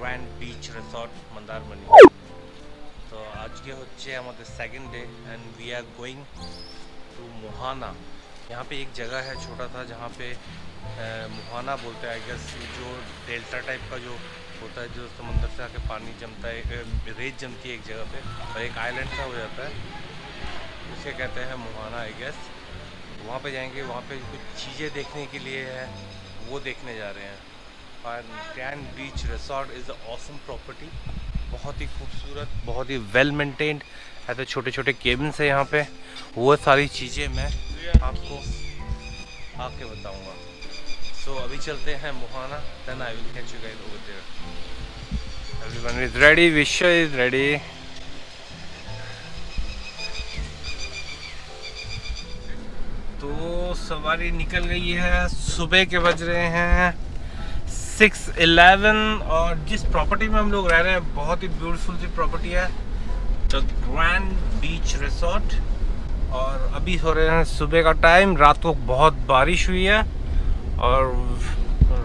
Grand beach resort Mandarmani. तो आज के होच्छे हमारे second day and we are going to Mohana. यहाँ पे एक जगह है छोटा था जहाँ पे मोहाना बोलते हैं आई गेस, जो डेल्टा टाइप का जो होता है, जो समुंदर से आके पानी जमता है, रेत जमती है एक जगह पे और एक आइलैंड सा हो जाता है, उसे कहते हैं मोहाना आई गेस। वहाँ पे जाएंगे, वहाँ पे कुछ चीज़ें देखने के लिए है, वो देखने जा रहे हैं। Grand beach resort is a awesome property, बहुत ही खूबसूरत, बहुत ही वेल मेंटेन्ड। ऐसे छोटे छोटे केबिन्स है यहाँ पे, वो सारी चीज़ें मैं आपको आके बताऊँगा। सो अभी चलते हैं Mohana, then I will catch you guys over there. Everyone is ready, Vishwa is ready. तो सवारी निकल गई है, सुबह के बज रहे हैं 6:11 और जिस प्रॉपर्टी में हम लोग रह रहे हैं बहुत ही ब्यूटीफुल सी प्रॉपर्टी है, द ग्रैंड बीच रिसॉर्ट। और अभी हो रहे हैं सुबह का टाइम, रात को बहुत बारिश हुई है और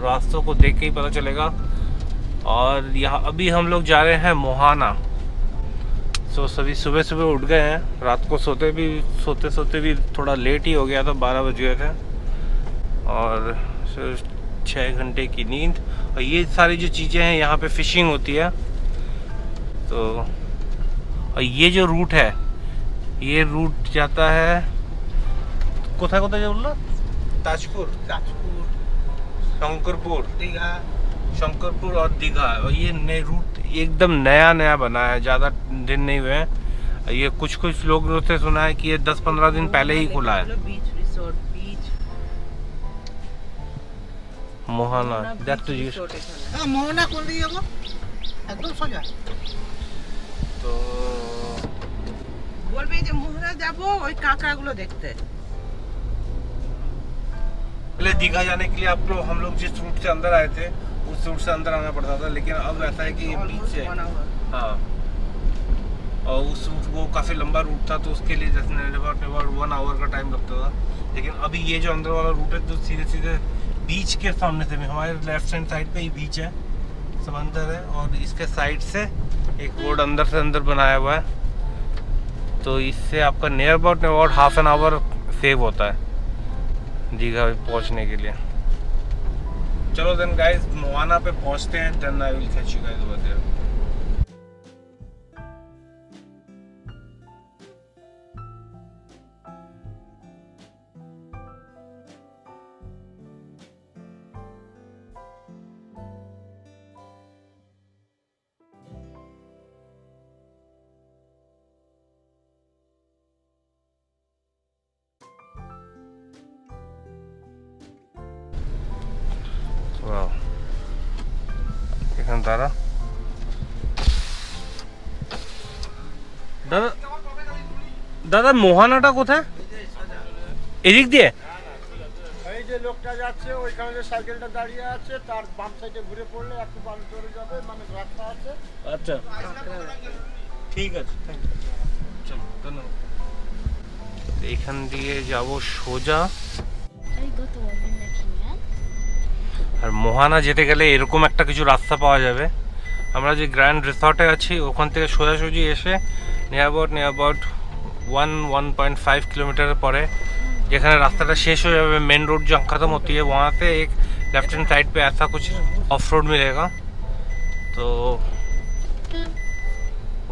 रास्तों को देख के ही पता चलेगा। और यहाँ अभी हम लोग जा रहे हैं मोहाना। सो सभी सुबह सुबह उठ गए हैं, रात को सोते भी थोड़ा लेट ही हो गया था, 12 बज गए थे और 6 घंटे की नींद। और ये सारी जो चीज़ें हैं यहाँ पे फिशिंग होती है। तो और ये जो रूट है, ये रूट जाता है कोथा कोथा जो बोला, ताजपुर, शंकरपुर और दीघा। और ये नए रूट एकदम नया बना है, ज़्यादा दिन नहीं हुए हैं। ये कुछ लोगों से सुना है कि ये 10-15 दिन पहले ही खुला है। मोहाना देख तो जी, हां मोहाना কোন দিকে যাব একদম সোজা। তো বলবে যে মোহনা যাব ওই কাঁকড়াগুলো দেখতে। पहले दीघा जाने के लिए हम लोग जिस रूट से अंदर आए थे उस रूट से अंदर आना पड़ता था, लेकिन अब ऐसा है कि बीच से, हाँ, और उस रूट वो काफ़ी लंबा रूट था तो उसके लिए जैसे अबाउट 1 आवर का टाइम लगता था। लेकिन अभी ये जो अंदर वाला रूट है तो सीधे बीच के सामने से भी, हमारे लेफ्ट हैंड साइड पे ही बीच है, समंदर है, और इसके साइड से एक रोड अंदर से अंदर बनाया हुआ है। तो इससे आपका near about half an hour save होता है दीघा पहुंचने के लिए। चलो देन गाइस मोहाना पे पहुंचते हैं, then I will catch you guys over there. এখানে দাঁড়া দাদা, দাদা মোহানাটা কোথায়? এদিক দিয়ে? এই যে লোকটা যাচ্ছে ওইখানে যে সাইকেলটা দাঁড়িয়ে আছে তার বাম সাইডে ঘুরে পড়লে একটু বাম চলে যাবে, মানে রাস্তা আছে। আচ্ছা ঠিক আছে, থ্যাংক ইউ। চলো ধন্যবাদ। এখান দিয়ে যাব সোজা। আর মোহানা যেতে গেলে এরকম একটা কিছু রাস্তা পাওয়া যাবে। আমরা যে গ্র্যান্ড রিসর্টে আছি ওখান থেকে সোজাসুজি এসে নিয়ার অ্যাবাউট 1.5 किलोमीटर পরে যেখানে রাস্তাটা শেষ হয়ে যাবে, मेन रोड जहाँ ख़त्म होती है वहाँ से एक लेफ्ट हैंड साइड पे ऐसा कुछ ऑफ रोड मिलेगा। तो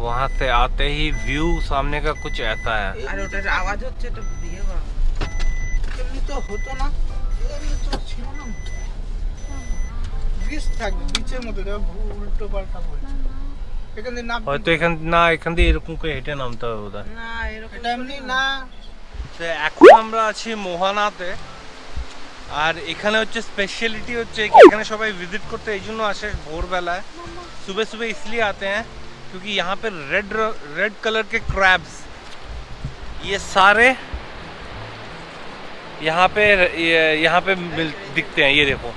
वहाँ से आते ही व्यू सामने का कुछ ऐसा है। আর ওটার আওয়াজ হচ্ছে তো দিয়ে বা এমনি তো হতো না, এমনি তো ছিল না, বিচ থাকবে বিচের মধ্যে উল্টো পাল্টা বলছে। এখানে না হয়তো এখান দিয়ে এরকম করে হেঁটে নামতে হবে বোধহয়। না এরকম এটা এমনি না। এখন আমরা আছি মোহানাতে, আর এখানে হচ্ছে স্পেশালিটি হচ্ছে এখানে সবাই ভিজিট করতে এই জন্য আসে ভোরবেলায়, सुबह सुबह इसलिए आते हैं क्योंकि यहाँ पे रेड कलर के क्रैब्स, ये सारे यहाँ पे दिखते हैं, ये देखो।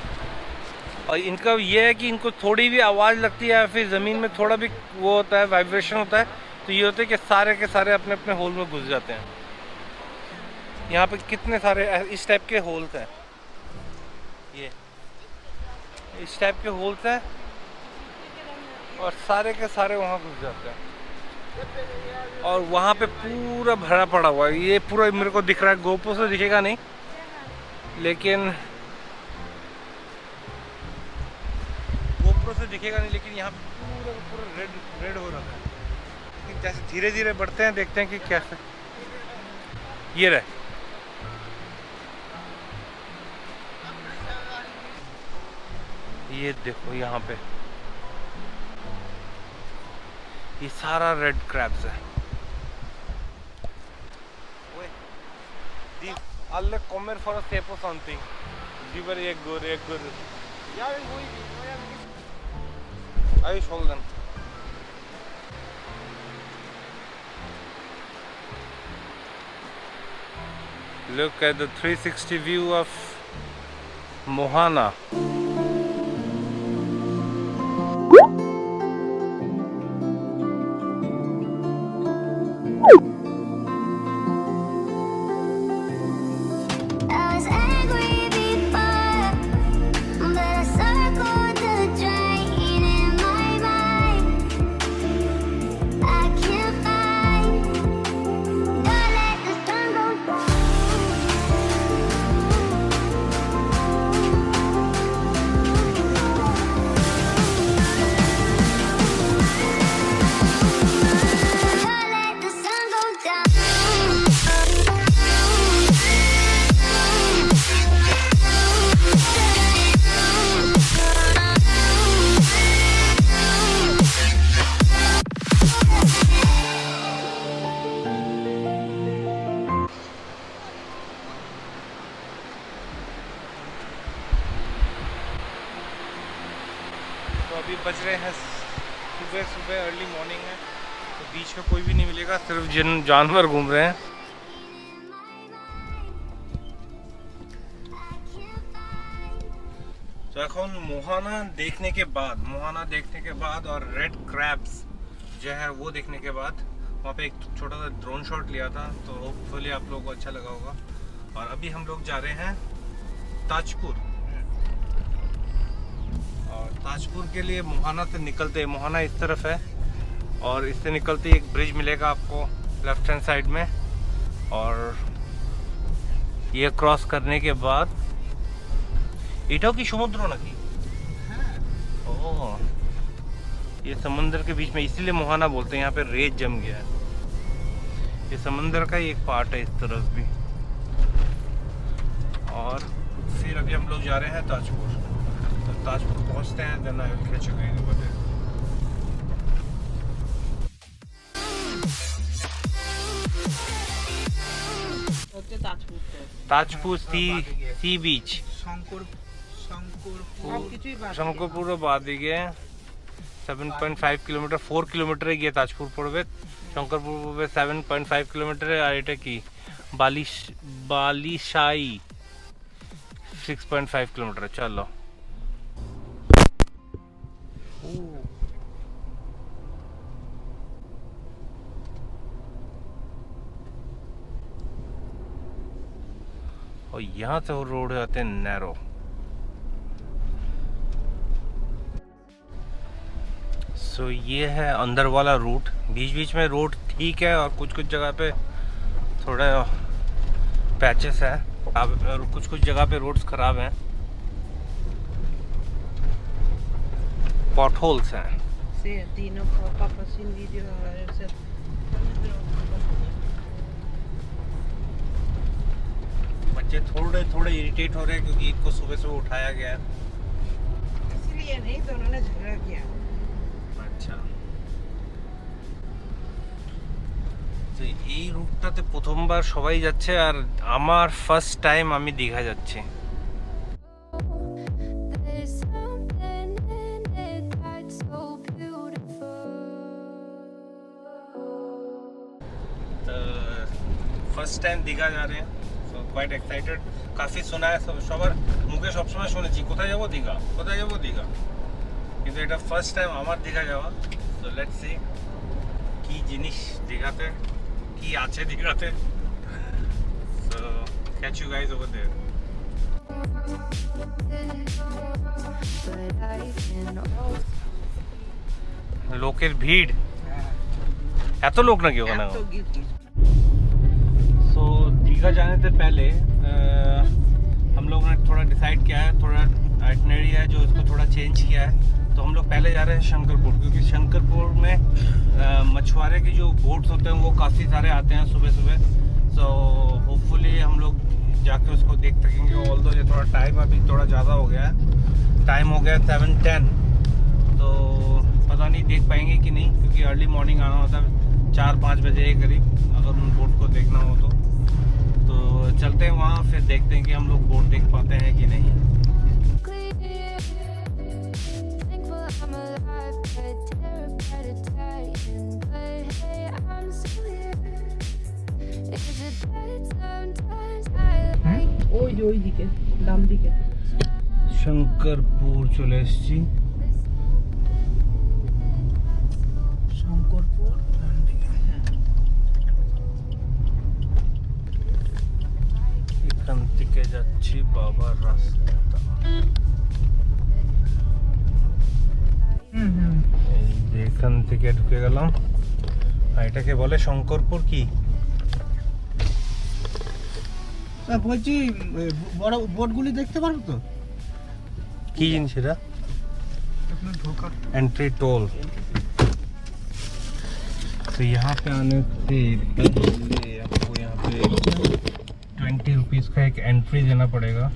और इनका ये है कि इनको थोड़ी भी आवाज़ लगती है या फिर ज़मीन में थोड़ा भी वो होता है, वाइब्रेशन होता है, तो ये होता है कि सारे के सारे अपने अपने होल में घुस जाते हैं। यहाँ पे कितने सारे इस टाइप के होल्स हैं, ये इस टाइप के होल्स हैं, और सारे के सारे वहाँ घुस जाते हैं। और वहाँ पे पूरा भरा पड़ा हुआ है, ये पूरा मेरे को दिख रहा है, गोप्रो से दिखेगा नहीं, लेकिन गोप्रो से दिखेगा नहीं, लेकिन यहाँ पे पूरा पूरा रेड रेड हो रहा है। लेकिन जैसे धीरे धीरे बढ़ते हैं, देखते हैं कि कैसे। ये रहे, ये देखो यहाँ पे ये सारा रेड क्रैब्स है। Alle kommer for å se på sånne ting. De bare jeg går. Ja, men hvor er Ayush, hold them. Look at the 360 view of Mohana. अभी बज रहे हैं सुबह अर्ली मॉर्निंग है, तो बीच में कोई भी नहीं मिलेगा, सिर्फ जानवर घूम रहे हैं। तो এখন मोहाना देखने के बाद और रेड क्रैब्स जो है वो देखने के बाद वहाँ पे एक छोटा सा ड्रोन शॉट लिया था, तो होपफुली आप लोगों को अच्छा लगा होगा। और अभी हम लोग जा रहे हैं ताजपुर, और ताजपुर के लिए मोहाना से निकलते, मोहाना इस तरफ है, और इससे निकलते एक ब्रिज मिलेगा आपको लेफ्ट हैंड साइड में, और ये क्रॉस करने के बाद इटाओ की समुद्र नदी, ओह ये समंदर के बीच में, इसीलिए मोहाना बोलते हैं। यहाँ पे रेत जम गया है, ये समंदर का ही एक पार्ट है इस तरफ भी। और फिर अभी हम लोग जा रहे हैं ताजपुर, तो ताजपुर पहुंचते हैं, then I will catch you guys over there. Tajpur sea beach Shankarpur বাদিকে 7.5 কিলোমিটার, 4 কিলোমিটারে গিয়ে তাজপুর পড়বে। শঙ্করপুর পড়বে 7.5 কিলোমিটারে, আর এটা কি বালিশাই 6.5 কিলোমিটার। চলো और यहाँ से वो रोड आते हैं नैरो। सो ये है अंदर वाला रूट, बीच बीच में रोड ठीक है, और कुछ कुछ जगह पे थोड़ा पैचेस है, और कुछ कुछ जगह पे रोड्स खराब हैं, पॉटहोल्स हैं। बच्चे थोड़े थोड़े इरिटेट हो रहे हैं क्योंकि ईद को सुबह सुबह उठाया गया है, इसलिए नहीं तो उन्होंने झगड़ा किया। আচ্ছা, তো এই রুটটাতে প্রথমবার সবাই যাচ্ছে, আর আমার ফার্স্ট টাইম আমি দীঘা যাচ্ছি। फर्स्ट टाइम दीघा जा रहे हैं, तो কোয়াইট এক্সাইটেড। কাফি শোনা है সবার মুখে সবসময় শুনেছি কোথায় যাবো দীঘা, কোথায় যাবো দীঘা, কিন্তু এটা ফার্স্ট টাইম আমার দীঘা যাওয়া। সো লেটস সি কি জিনিস দীঘাতে, কি আছে দীঘাতে। So catch you guys over there. লোকের ভিড়, এত লোক নাকি ওখানে? এত গিরগির। सो दीघा जाने से पहले हम लोग ने थोड़ा डिसाइड किया है, थोड़ा आइटनरी है जो इसको थोड़ा चेंज किया है। तो हम लोग पहले जा रहे हैं शंकरपुर, क्योंकि शंकरपुर में मछुआरे के जो बोट्स होते हैं वो काफ़ी सारे आते हैं सुबह सुबह। सो होपफुली हम लोग जाके उसको देख सकेंगे। ऑल्दो ये थोड़ा टाइम अभी थोड़ा ज़्यादा हो गया है, टाइम हो गया 7:10, तो पता नहीं देख पाएंगे कि नहीं, क्योंकि अर्ली मॉर्निंग आना होता है 4-5 बजे के करीब अगर उन बोट को देखना हो तो चलते हैं वहाँ, फिर देखते हैं कि हम लोग बोट देख पाते हैं कि नहीं। ওই যে ওইদিকে ডান দিকে। শঙ্করপুর চলে এসেছি। শঙ্করপুর ডান দিকে। এখান থেকে যাচ্ছি বাবার রাস্তা। এই যে এখান থেকে ঢুকে গেলাম। আর এটাকে বলে শঙ্করপুর কি? বলছি বড় বোটগুলি দেখতে পারবো তো? কি জিনিস এটা? ঢোকা एंट्री टोल। तो यहाँ पे आने से पहले आपको यहाँ पे 20 रुपीज़ का एक एंट्री देना पड़ेगा।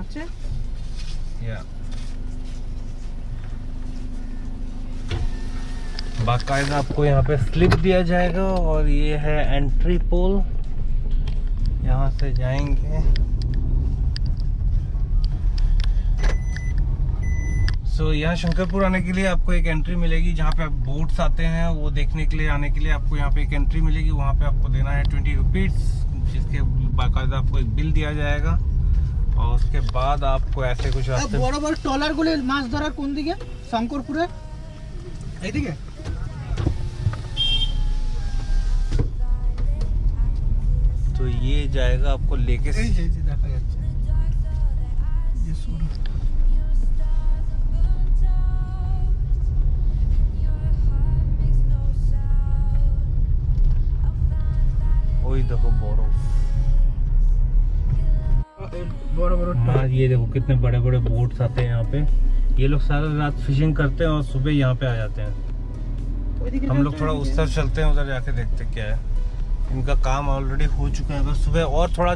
আছে या बाकायदा आपको यहाँ पे स्लिप दिया जाएगा और ये है एंट्री पोल। यहाँ से जाएंगे। सो यहाँ शंकरपुर आने के लिए आपको एक एंट्री मिलेगी, जहाँ पे आप बोट्स आते हैं वो देखने के लिए, आने के लिए आपको यहाँ पे एक एंट्री मिलेगी। वहाँ पे आपको देना है 20 रुपीज़, जिसके बाकायदा आपको एक बिल दिया जाएगा। और उसके बाद आपको ऐसे कुछ रास्ते। বড় বড় ট্রলারগুলি মাছ ধরার কোন দিকে? শঙ্করপুরে এইদিকে? तो ये जाएगा आपको लेके এই যে দেখা যাচ্ছে যে শুরু। वही देखो बर्फ। বড় বড় हाँ ये देखो कितने बड़े बड़े बोट्स आते हैं यहाँ पे। ये लोग सारा रात फिशिंग करते हैं और सुबह यहाँ पे आ जाते हैं। हम लोग थोड़ा उस तरफ चलते हैं, उधर जाके देखते क्या है। इनका काम ऑलरेडी हो चुका है। अगर सुबह और थोड़ा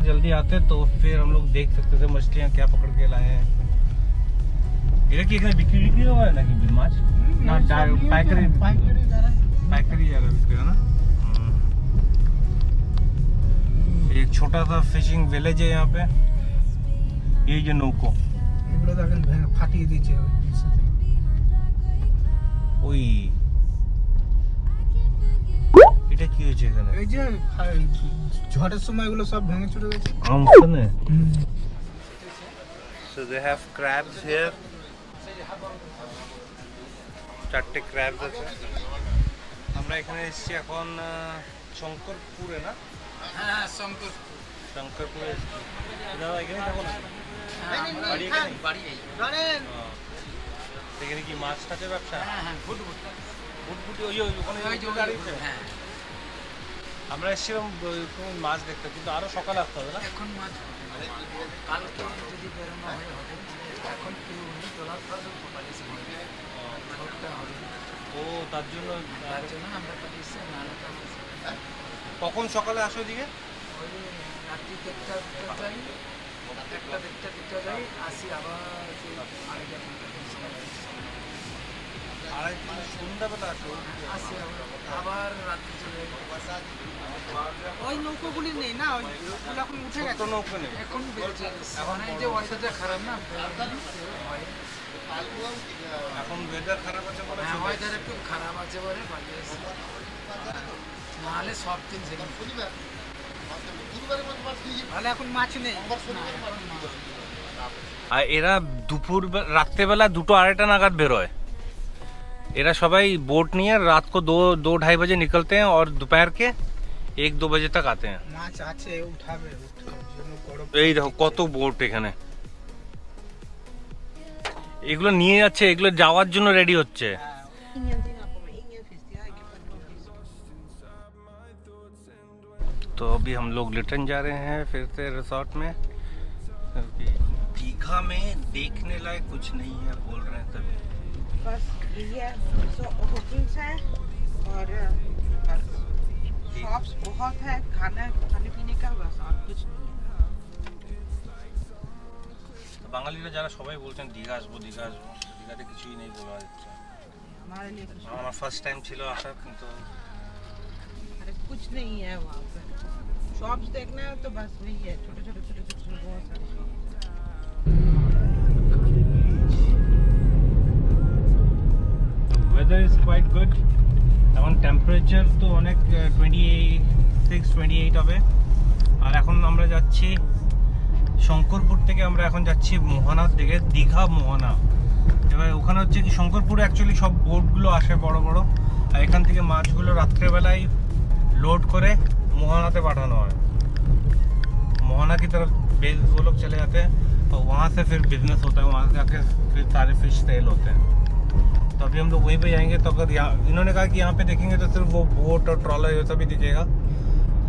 जल्दी आते तो फिर हम लोग देख सकते थे मछलियाँ क्या पकड़ के लाए हैं। ये कि बिक्री होगा ना कि माछ ना पैकरी पैकरी ज़्यादा बिक्री है ना। एक छोटा सा फिशिंग विलेज है यहाँ पे। ये जो नौको এগুলো দেখেন ফাটিয়ে দিয়েছে ওই এটা কি হয়েছে এখানে? এই যে ঝড়ের সময় এগুলো সব ভেঙে চুরে গেছে। আমফানে। So they have crabs here. 4টে crabs আছে। আমরা এখানে এসেছি এখন শঙ্করপুরে না? হ্যাঁ শঙ্করপুর। শঙ্করপুরে এসেছি। দাদা এখানে থাকো না? বাড়ি এখানে? জানেন এখানে কি মাছ টাছের ব্যবসা? হ্যাঁ ফুটবুট বুটবুটি ওখানে দাঁড়িয়েছে। হ্যাঁ আমরা এসেছিলাম কোনো মাছ দেখতে, কিন্তু আরো সকালে আসতে হবে না? এখন মাছ কালকে যদি বেরোনো হয় হবে, এখন কি ডলার পাবেন পালিশ হবে। ও তার জন্য আমরা পালিশ না কখন সকালে আসো এদিকে? ওই রাত্রি 1টা যাই, 1টা যাই আসি আবার আড়াই সন্ধ্যাবেলা আসো আসি আবার রাত্রি চলে যাই। ওই নৌকোগুলি নেই না, ওইগুলো এখন উঠে ছোট গেছে। নৌকো নেই এখন বেড়েছে এখন এই যে ওয়েদারটা খারাপ না, এখন ওয়েদার খারাপ আছে বলে ওয়েদার একটু খারাপ আছে বলে পালিয়ে এসেছি। নাহলে সব দিন সেখানে তাহলে এখন মাছ নেই আর এরা রাত্রেবেলা 2-2:30 নাগাদ বেরোয়। এরা সবাই बोट নিয়ে रात को 2-2-2:30 बजे निकलते हैं और दोपहर के 1-2 बजे तक आते हैं। মাছ আছে উঠাবে এই দেখো কত বোট এখানে, এগুলো নিয়ে যাচ্ছে, এগুলো যাওয়ার জন্য রেডি হচ্ছে। तो अभी हम लोग लिटन जा रहे हैं फिर से रिसोर्ट में, क्योंकि दीघा में देखने लायक कुछ नहीं है बोल रहे हैं तभी। बस ये होटल्स हैं और शॉप्स बहुत है, खाने पीने का, बस और कुछ नहीं है। তো বাঙালিরা যারা সবাই বলছেন দীঘা আসবো দীঘা আসবো, দীঘাতে কিছুই নেই বলা যাচ্ছে। हमारे लिए कुछ আমার ফার্স্ট টাইম ছিল আসার, কিন্তু अरे कुछ नहीं है वहाँ पे। शॉप्स देखना है तो बस वही है, छोटे छोटे बहुत सारे shop. weather is quite good। এখন টেম্পারেচার তো অনেক 26-28 হবে। আর এখন আমরা যাচ্ছি শঙ্করপুর থেকে, আমরা এখন যাচ্ছি মোহনার দিকে, দীঘা মোহনা। এবার ওখানে হচ্ছে কি শঙ্করপুরে অ্যাকচুয়ালি সব বোটগুলো আসে বড় বড়, আর এখান থেকে মাছগুলো রাত্রেবেলায় लोड करे मोहना से पाठाना है। मोहना की तरफ वो लोग चले जाते हैं और वहाँ से फिर बिजनेस होता है, वहाँ से आके फिर सारे फिश सेल होते हैं। तो अभी हम लोग वहीं पे जाएंगे। तो अगर यहाँ इन्होंने कहा कि यहाँ पे देखेंगे तो सिर्फ वो बोट और ट्रॉलर ये सब ही दिखेगा,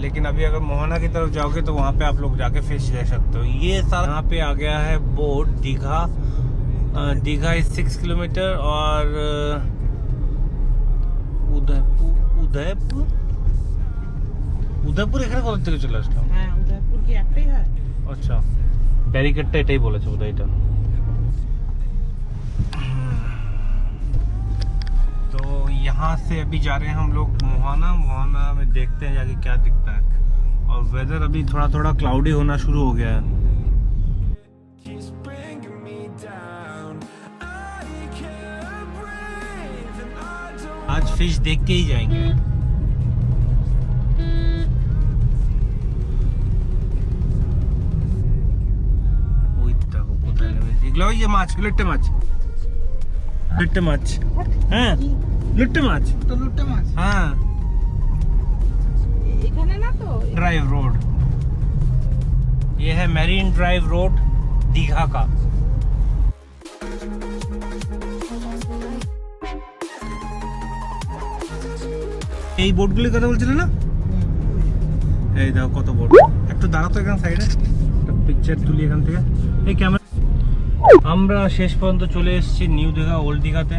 लेकिन अभी अगर मोहना की तरफ जाओगे तो वहाँ पे आप लोग जाके फिश ले सकते हो। ये सारा यहाँ पे आ गया है boat Digha. Digha is 6 kilometre और উদয়পুর এখানে কোথা থেকে চলে আসলাম? হ্যাঁ উদয়পুর কি একটাই হয়? अच्छा ব্যারিকেডটা এটাই বলেছে বোধহয় এটা। तो यहाँ से अभी जा रहे हैं हम लोग मोहाना। मोहाना में देखते हैं जाके क्या दिखता है। और वेदर अभी थोड़ा थोड़ा क्लाउडी होना शुरू हो गया है। आज फिश देख के ही जाएंगे। ये माछ लिट्टे माछ হ্যাঁ লিট্টে মাছ তো লুটে মাছ হ্যাঁ। এখানে না তো ड्राइव रोड, ये है मैरीन ड्राइव रोड दीघा का। এই বোটগুলির কথা বলছিলে না? এই দেখো কত বোট। একটু দাঁড়াতো এখানে সাইডে, একটা পিকচার তুলি এখান থেকে। এই ক্যামেরা আমরা শেষ পর্যন্ত চলে এসেছি নিউ দীঘা ওল্ড দীঘাতে।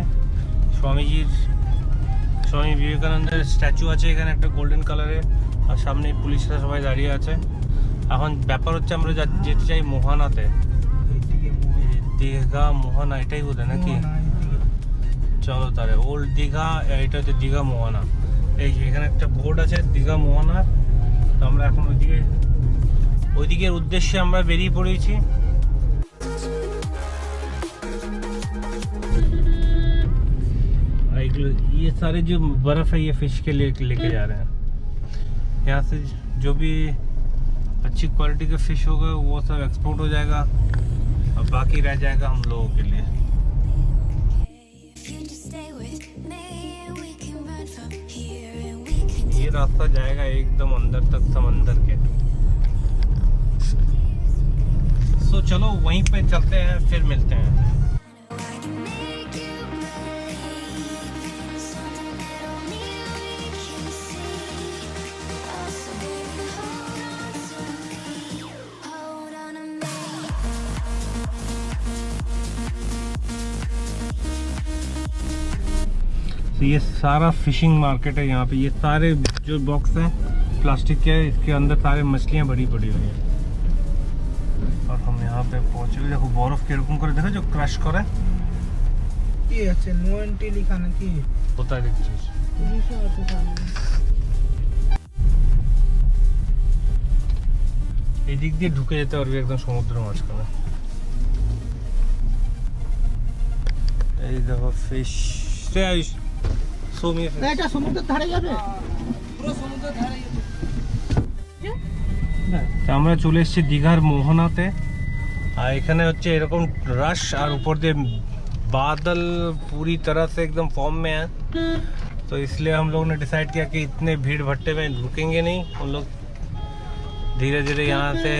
স্বামী বিবেকানন্দের স্ট্যাচু আছে এখানে একটা গোল্ডেন কালারের, আর সামনে পুলিশরা সবাই দাঁড়িয়ে আছে। এখন ব্যাপার হচ্ছে আমরা যেতে চাই মোহানাতে। দীঘা মোহানা এটাই বোধ হয় নাকি? চলো তাহলে ওল্ড দীঘা, এটা হচ্ছে দীঘা মোহানা। এই যে এখানে একটা বোর্ড আছে দীঘা মোহানা। তো আমরা এখন ওইদিকের উদ্দেশ্যে আমরা বেরিয়ে পড়েছি। ये सारे जो बर्फ है ये फिश के लिए लेके जा रहे हैं। यहाँ से जो भी अच्छी क्वालिटी का फिश होगा वो सब एक्सपोर्ट हो जाएगा और बाकी रह जाएगा हम लोगों के लिए। ये रास्ता जाएगा एकदम अंदर तक समंदर के। सो चलो वहीं पे चलते हैं, फिर मिलते हैं। तो ये सारा फिशिंग मार्केट है यहाँ पे। ये सारे जो बॉक्स हैं प्लास्टिक के, इसके अंदर सारे मछलियाँ बड़ी पड़ी हुई हैं। और हम यहाँ पे पहुँचे। देखो बरफ किरकम करे देखो जो क्रश करे কি আছে নো এন্ট্রি লেখা নাকি? কোথায় দেখছিস? পুলিশও আছে সামনে। এই দিক দিয়ে ঢুকে যেতে পারবি একদম সমুদ্রের মাঝখানে। এই দেখো ফিশ। সৌমি এটা সমুদ্রের ধারে যাবে? তো আমরা চলে এসেছি দীঘার মোহনাতে। আর এখানে হচ্ছে এরকম रश और ऊपर से बादल पूरी तरह से एकदम फॉर्म में है, तो इसलिए हम लोग ने डिसाइड किया कि इतने भीड़ भट्टे में रुकेंगे नहीं, हम लोग धीरे धीरे यहाँ से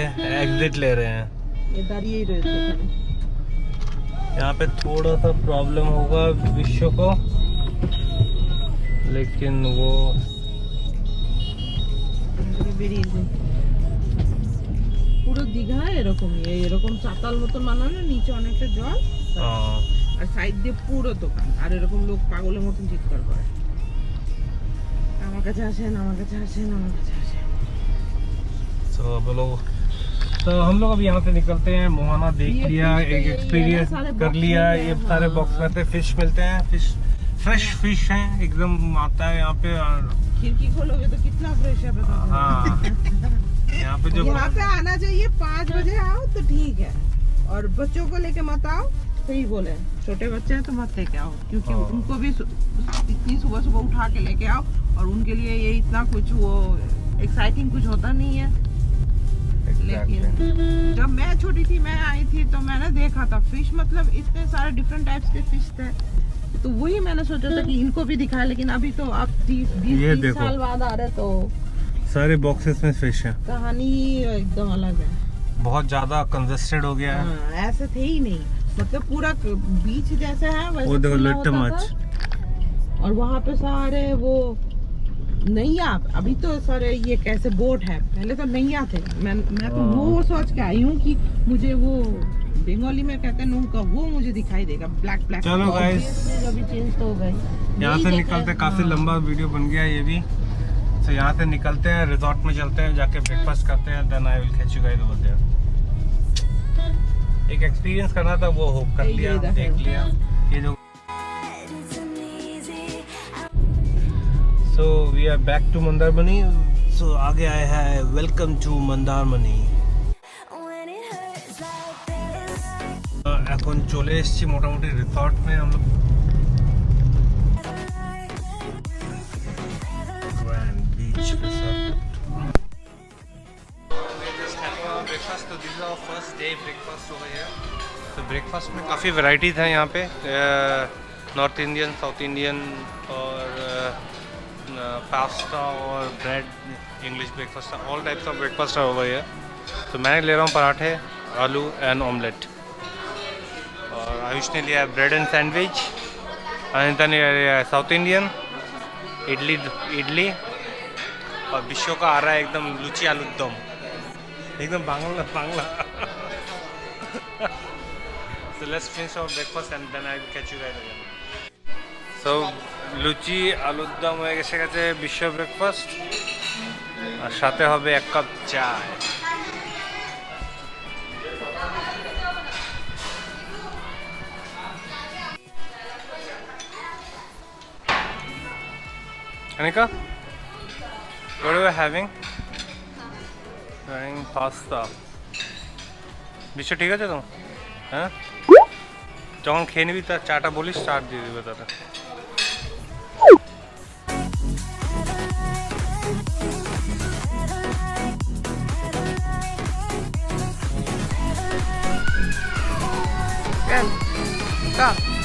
एग्जिट ले रहे हैं। ये दाঁড়িয়েই রয়েছে এখানে। यहाँ पे थोड़ा सा प्रॉब्लम होगा विश्व को, लेकिन वो বেরিয়েছে। পুরো দীঘা এরকমই, এরকম চাতাল মতন বানানো, নিচে অনেকটা জল हाँ, আর সাইড দিয়ে পুরো দোকান, আর এরকম লোক পাগলের মতন চিৎকার করে, আমার কাছে আসেন, আমার কাছে আসেন, আমার কাছে আসেন। तो हम लोग अब यहाँ से निकलते हैं। मोहाना देख ये लिया, fish एक तो ये एक्सपीरियंस सारे कर box लिया। में है, ये सारे हाँ। बॉक्स में से फिश मिलते हैं, फिश फ्रेश फिश हैं, एकदम आता है यहाँ पे। और खिड़की खोलोगे तो कितना फ्रेश है बता दो। हाँ, यहाँ पे जो यहाँ पे आना चाहिए 5 बजे आओ तो ठीक है, और बच्चों को लेके मत आओ, सही बोले, छोटे बच्चे हैं तो मत लेके आओ, क्योंकि हाँ। उनको भी इतनी सुबह सुबह उठा के लेके आओ, और उनके लिए ये इतना कुछ वो एक्साइटिंग कुछ होता नहीं है। लेकिन जब मैं छोटी थी, मैं आई थी तो मैंने देखा था फिश, मतलब इतने सारे डिफरेंट टाइप्स के फिश थे, तो वही मैंने सोचा था कि इनको भी दिखाए, लेकिन अभी तो आप 20 देखो। साल बाद आ रहे तो सारे बॉक्सेस में फिश हैं। कहानी एकदम अलग है। बहुत ज्यादा कंजेस्टेड हो गया है। हाँ, ऐसे थे ही नहीं, मतलब पूरा बीच जैसे है वैसे वो देखो खुला लिट्ट होता मच। था। और वहाँ पे सारे वो नैया, अभी तो सारे ये कैसे बोट है, पहले तो नैया थे। मैं तो वो सोच के आई हूँ कि मुझे वो बंगाली में कहते हैं नौका, वो मुझे दिखाई देगा ब्लैक ब्लैक। चलो guys, अभी चेंज तो हो गई। यहाँ से निकलते, काफी लंबा वीडियो बन गया ये भी। तो यहाँ से निकलते हैं, रिजॉर्ट में चलते हैं, जाके ब्रेकफास्ट करते हैं, then I will catch you guys over there. एक एक्सपीरियंस करना था, वो हो कर लिया, देख लिया ये जो। So we are back to Mandarmani. So आगे आए हैं वेलकम टू मंदारमनी। এখন চলে এসেছি মোটামুটি রিসর্ট में हम लोग। Grand beach resort. ब्रेकफास्ट, तो this is our first day breakfast over here. तो ब्रेकफास्ट में काफ़ी वैरायटीज हैं यहाँ पे, नॉर्थ इंडियन, साउथ इंडियन और पास्ता और bread, English breakfast, all types of breakfast है ओवर हियर। तो मैं ले रहा हूँ पराठे, आलू एंड ऑमलेट, और आयुष ने लिया है ब्रेड एंड सैंडविच, अनिता ने लिया है साउथ इंडियन इडली, और विश्व का आ रहा है एकदम लुची आलू दम, एकदम Bangla Bangla. So let's finish our breakfast and then I will catch you guys again. So লুচি আলুর দম হয়ে গেছে বিশ্ব ব্রেকফাস্ট, আর সাথে হবে 1 কাপ চায়। Anika, what are you having? Having pasta. বিশ্ব ঠিক আছে তো? হ্যাঁ, যখন খেয়ে নিবি তার চাটা বলিস, চাট দিয়ে দিবে তারা। Stop.